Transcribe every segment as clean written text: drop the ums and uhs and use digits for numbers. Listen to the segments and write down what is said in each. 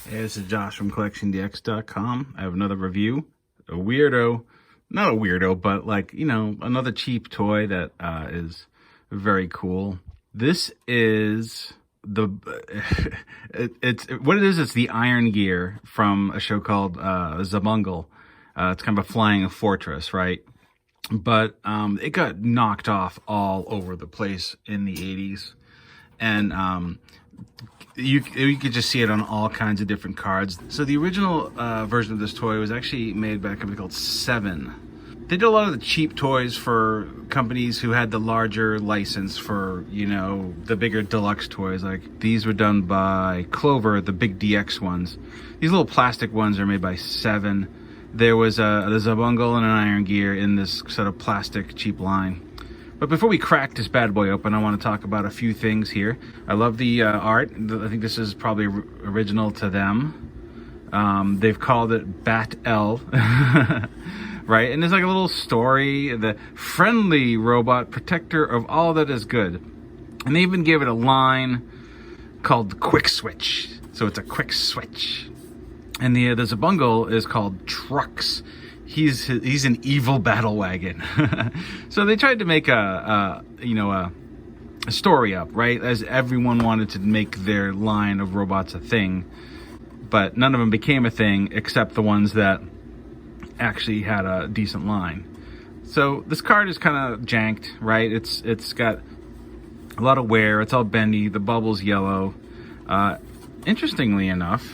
Hey, this is Josh from CollectionDX.com. I have another review. A weirdo, not a weirdo, but like, you know, another cheap toy that is very cool. This is the, it's what it is. It's the Irongear from a show called Xabungle. It's kind of a flying fortress, right? But it got knocked off all over the place in the 80s. And you could just see it on all kinds of different cards. So the original version of this toy was actually made by a company called Seven. They did a lot of the cheap toys for companies who had the larger license for, you know, the bigger deluxe toys. Like these were done by Clover, the big DX ones. These little plastic ones are made by Seven. There was the Xabungle and an Irongear in this sort of plastic cheap line. But before we crack this bad boy open, I want to talk about a few things here. I love the art. I think this is probably original to them. They've called it Bat-L, right? And there's like a little story, the friendly robot protector of all that is good. And they even gave it a line called Quick Switch. So it's a quick switch. And the Xabungle is called Trucks. He's an evil battle wagon. So they tried to make a story up, right? As everyone wanted to make their line of robots a thing, but none of them became a thing except the ones that actually had a decent line. So this card is kind of janked, right? It's got a lot of wear. It's all bendy. The bubble's yellow. Interestingly enough,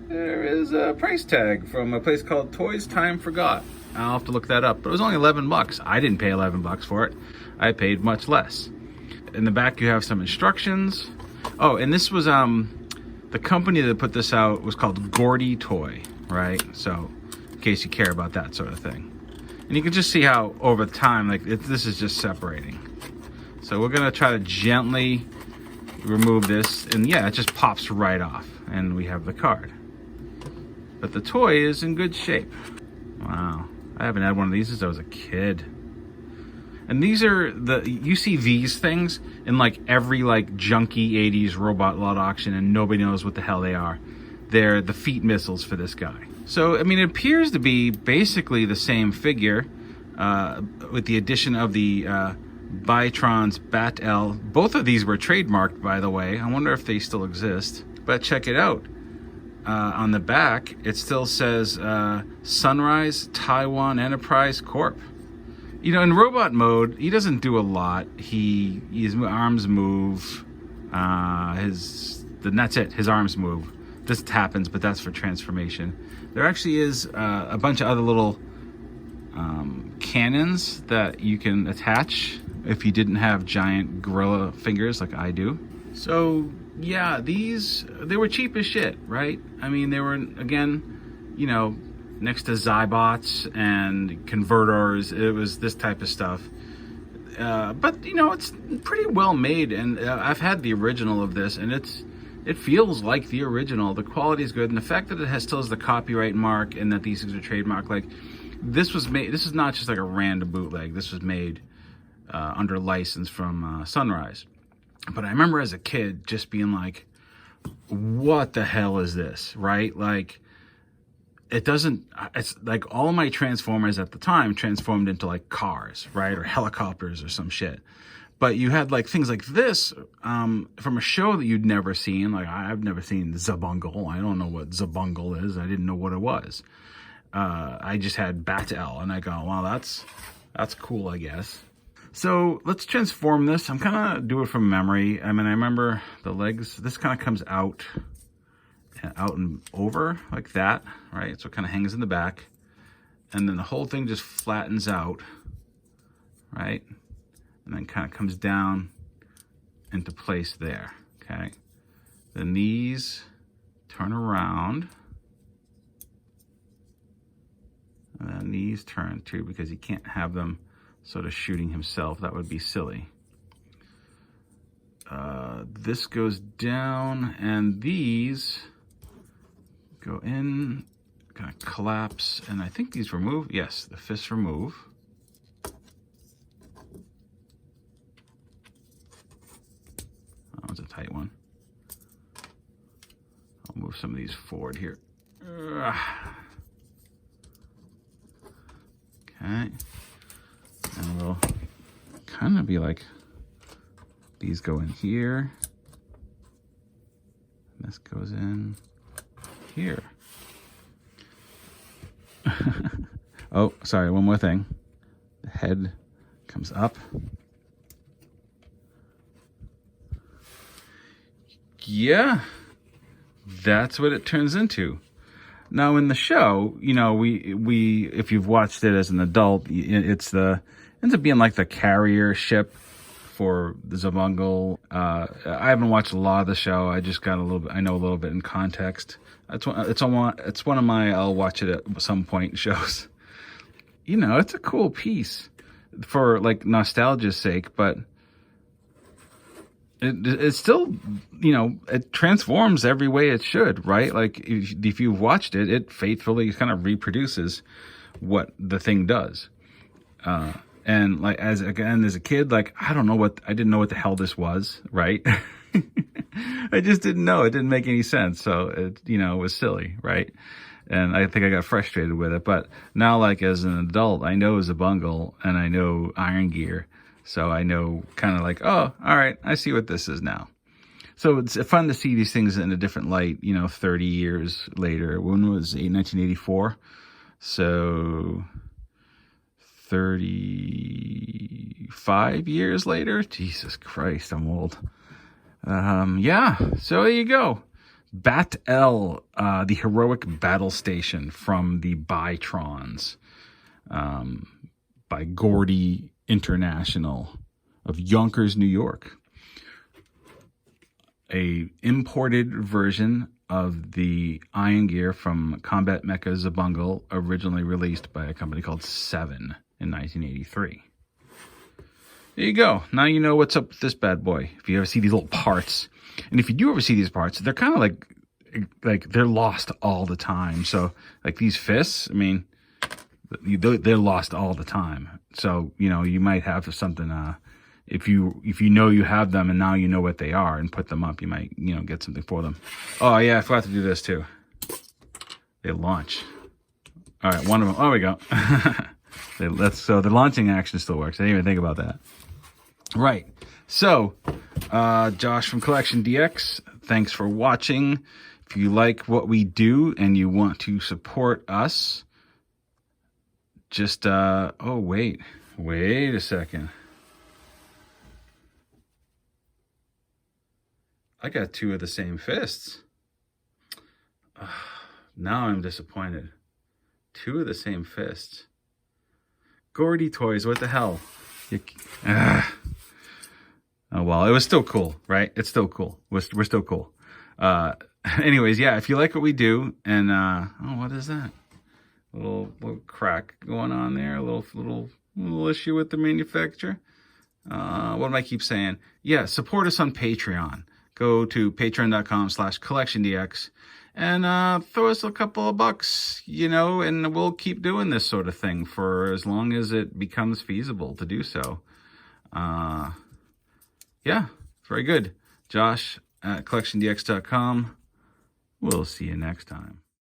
there is a price tag from a place called Toys Time Forgot. I'll have to look that up, but it was only 11 bucks. I didn't pay 11 bucks for it. I paid much less. In the back, you have some instructions. Oh, and this was, the company that put this out was called Gordy Toy, right? So, in case you care about that sort of thing. And you can just see how, over time, like, this is just separating. So we're gonna try to gently remove this, and yeah, it just pops right off, and we have the card. But the toy is in good shape. Wow. I haven't had one of these since I was a kid. And these are you see these things in like every like junky 80s robot lot auction and nobody knows what the hell they are. They're the feet missiles for this guy. So, I mean, it appears to be basically the same figure with the addition of the Bi-Trons Bat-L. Both of these were trademarked, by the way. I wonder if they still exist. But check it out. On the back, it still says Sunrise Taiwan Enterprise Corp. You know, in robot mode, he doesn't do a lot. His arms move. And that's it. His arms move. This happens, but that's for transformation. There actually is a bunch of other little cannons that you can attach if you didn't have giant gorilla fingers like I do. So yeah, they were cheap as shit, right? I mean, they were, again, you know, next to Zybots and converters. It was this type of stuff. But, you know, it's pretty well made. And I've had the original of this, and it feels like the original. The quality is good. And the fact that it still has the copyright mark and that these things are trademarked, like, this was made, this is not just like a random bootleg. This was made under license from Sunrise. But I remember as a kid just being like, what the hell is this, right? Like, it's like all my Transformers at the time transformed into like cars, right? Or helicopters or some shit. But you had like things like this from a show that you'd never seen. Like, I've never seen Xabungle. I don't know what Xabungle is. I didn't know what it was. I just had Bat-L, and I go, well, that's cool, I guess. So let's transform this. I'm kind of do it from memory. I mean, I remember the legs. This kind of comes out and over like that, right? So it kind of hangs in the back. And then the whole thing just flattens out, right? And then kind of comes down into place there, okay? Then these turn around. And then these turn too, because you can't have them sort of shooting himself. That would be silly. This goes down, and these go in, kind of collapse, and I think these remove. Yes, the fists remove. That was a tight one. Move some of these forward here. Okay. And we'll kind of be like, these go in here. This goes in here. Oh, sorry, one more thing. The head comes up. Yeah, that's what it turns into. Now in the show, you know, we if you've watched it as an adult, ends up being like the carrier ship for the Xabungle. I haven't watched a lot of the show. I just got I know a little bit in context. It's one of my I'll watch it at some point shows. You know, it's a cool piece for like nostalgia's sake, but it's still, you know, it transforms every way it should, right? Like if you've watched it, it faithfully kind of reproduces what the thing does. And like as a kid, like I didn't know what the hell this was, right? I just didn't know. It didn't make any sense. So it, you know, it was silly, right? And I think I got frustrated with it. But now, like as an adult, I know Xabungle and I know Irongear. So I know kind of like, oh, all right, I see what this is now. So it's fun to see these things in a different light, you know, 30 years later. When was it? 1984? So 35 years later? Jesus Christ, I'm old. Yeah, so there you go. Bat-L, the heroic battle station from the Bi-Trons, by Gordy International of Yonkers, New York. A imported version of the Irongear from Combat Mecha Xabungle, originally released by a company called Seven in 1983. There you go. Now you know what's up with this bad boy. If you ever see these little parts, and if you do ever see these parts, they're kind of like they're lost all the time. So like these fists, I mean, they're lost all the time. So, you know, you might have something, if you know you have them and now you know what they are and put them up, you might, you know, get something for them. Oh yeah, I forgot to do this too. They launch. All right, one of them. Oh, we go. So the launching action still works. I didn't even think about that. Right. So, Josh from CollectionDX, thanks for watching. If you like what we do and you want to support us, just, oh, wait a second. I got two of the same fists. Now I'm disappointed. Two of the same fists. Gordy Toys, what the hell? Oh, well, it was still cool, right? It's still cool. We're still cool. Anyways, yeah, if you like what we do, and, oh, what is that? A little crack going on there, a little issue with the manufacturer. What do I keep saying? Yeah, support us on Patreon. Go to patreon.com/CollectionDX and throw us a couple of bucks, you know, and we'll keep doing this sort of thing for as long as it becomes feasible to do so. Yeah, very good. Josh at CollectionDX.com. We'll see you next time.